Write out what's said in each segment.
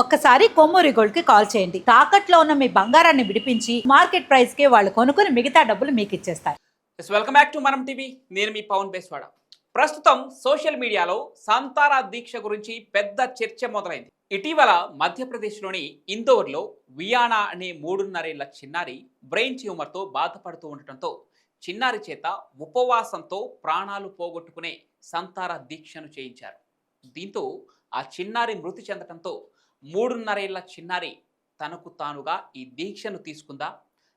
ఒక్కసారి కొమ్మూరి గోల్డ్ కి కాల్ చేయండి. తాకట్లో ఉన్న మీ బంగారాన్ని విడిపించి మార్కెట్ ప్రైస్ కి వాళ్ళు కొనుక్కుని మిగతా డబ్బులు మీకు ఇచ్చేస్తారు. వెల్కమ్ బ్యాక్ టు మనం టీవీ. నేను మీ పవన్ బేస్వాడ. ప్రస్తుతం సోషల్ మీడియాలో సంతారా దీక్ష గురించి పెద్ద చర్చ మొదలైంది. ఇటీవల మధ్యప్రదేశ్లోని ఇందోర్లో వియానా అనే 3.5 ఏళ్ల చిన్నారి బ్రెయిన్ ట్యూమర్తో బాధపడుతూ ఉండటంతో చిన్నారి చేత ఉపవాసంతో ప్రాణాలు పోగొట్టుకునే సంతారా దీక్షను చేయించారు. దీంతో ఆ చిన్నారి మృతి చెందటంతో 3.5 ఏళ్ల చిన్నారి తనకు తానుగా ఈ దీక్షను తీసుకుందా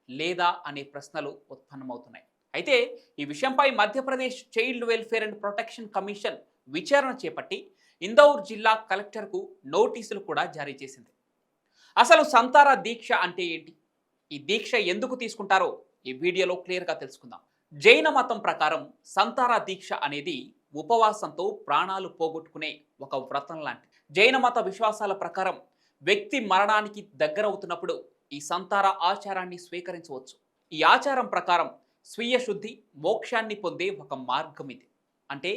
లేదా అనే ప్రశ్నలు ఉత్పన్నమవుతున్నాయి. అయితే ఈ విషయంపై Madhya Pradesh child welfare and protection commission విచారణ చేపట్టి ఇందౌర్ జిల్లా కలెక్టర్కు నోటీసులు కూడా జారీ చేసింది. అసలు సంతారా దీక్ష అంటే ఏంటి, ఈ దీక్ష ఎందుకు తీసుకుంటారో ఈ వీడియోలో క్లియర్గా తెలుసుకుందాం. జైన మతం ప్రకారం సంతారా దీక్ష అనేది ఉపవాసంతో ప్రాణాలు పోగొట్టుకునే ఒక వ్రతం లాంటి. జైన మత విశ్వాసాల ప్రకారం వ్యక్తి మరణానికి దగ్గరవుతున్నప్పుడు ఈ సంతార ఆచారాన్ని స్వీకరించవచ్చు. ఈ ఆచారం ప్రకారం స్వీయ శుద్ధి మోక్షాన్ని పొందే ఒక మార్గం ఇది. అంటే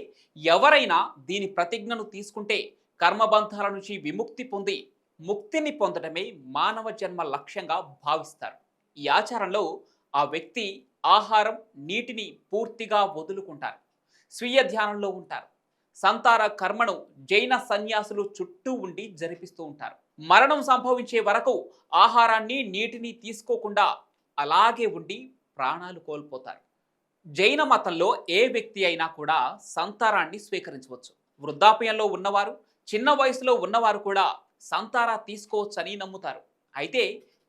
ఎవరైనా దీని ప్రతిజ్ఞను తీసుకుంటే కర్మబంధాల నుంచి విముక్తి పొంది ముక్తిని పొందడమే మానవ జన్మ లక్ష్యంగా భావిస్తారు. ఈ ఆచారంలో ఆ వ్యక్తి ఆహారం నీటిని పూర్తిగా వదులుకుంటారు, స్వీయ ధ్యానంలో ఉంటారు. సంతార కర్మను జైన సన్యాసులు చుట్టూ ఉండి జరిపిస్తూ ఉంటారు. మరణం సంభవించే వరకు ఆహారాన్ని నీటిని తీసుకోకుండా అలాగే ఉండి ప్రాణాలు కోల్పోతారు. జైన మతంలో ఏ వ్యక్తి అయినా కూడా సంతారాన్ని స్వీకరించవచ్చు. వృద్ధాప్యంలో ఉన్నవారు, చిన్న వయసులో ఉన్నవారు కూడా సంతారా తీసుకోవచ్చని నమ్ముతారు. అయితే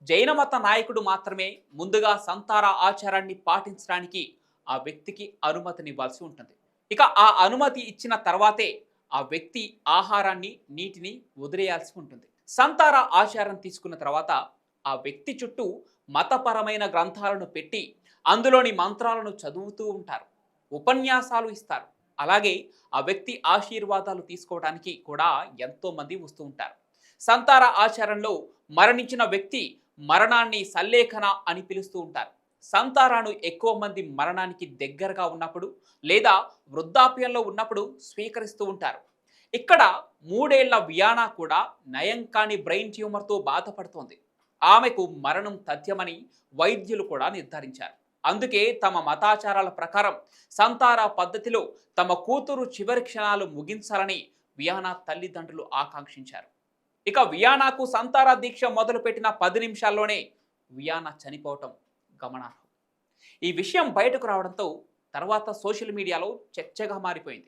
జైన మత నాయకుడు మాత్రమే ముందుగా సంతారా ఆచారాన్ని పాటించడానికి ఆ వ్యక్తికి అనుమతినివ్వాల్సి ఉంటుంది. ఇక ఆ అనుమతి ఇచ్చిన తర్వాతే ఆ వ్యక్తి ఆహారాన్ని నీటిని వదిలేయాల్సి ఉంటుంది. సంతారా ఆచారం తీసుకున్న తర్వాత ఆ వ్యక్తి చుట్టూ మతపరమైన గ్రంథాలను పెట్టి అందులోని మంత్రాలను చదువుతూ ఉంటారు, ఉపన్యాసాలు ఇస్తారు. అలాగే ఆ వ్యక్తి ఆశీర్వాదాలు తీసుకోవడానికి కూడా ఎంతోమంది వస్తూ ఉంటారు. సంతారా ఆచారంలో మరణించిన వ్యక్తి మరణాన్ని సల్లేఖన అని పిలుస్తూ ఉంటారు. సంతారాను ఎక్కువ మంది మరణానికి దగ్గరగా ఉన్నప్పుడు లేదా వృద్ధాప్యంలో ఉన్నప్పుడు స్వీకరిస్తూ ఉంటారు. ఇక్కడ 3 ఏళ్ల వియానా కూడా నయం కాని బ్రెయిన్ ట్యూమర్తో బాధపడుతోంది. ఆమెకు మరణం తథ్యమని వైద్యులు కూడా నిర్ధారించారు. అందుకే తమ మతాచారాల ప్రకారం సంతారా పద్ధతిలో తమ కూతురు చివరి క్షణాలు ముగించాలని వియానా తల్లిదండ్రులు ఆకాంక్షించారు. ఇక వియానాకు సంతారా దీక్ష మొదలుపెట్టిన 10 నిమిషాల్లోనే వియానా చనిపోవటం గమనార్హం. ఈ విషయం బయటకు రావడంతో తర్వాత సోషల్ మీడియాలో చర్చగా మారిపోయింది.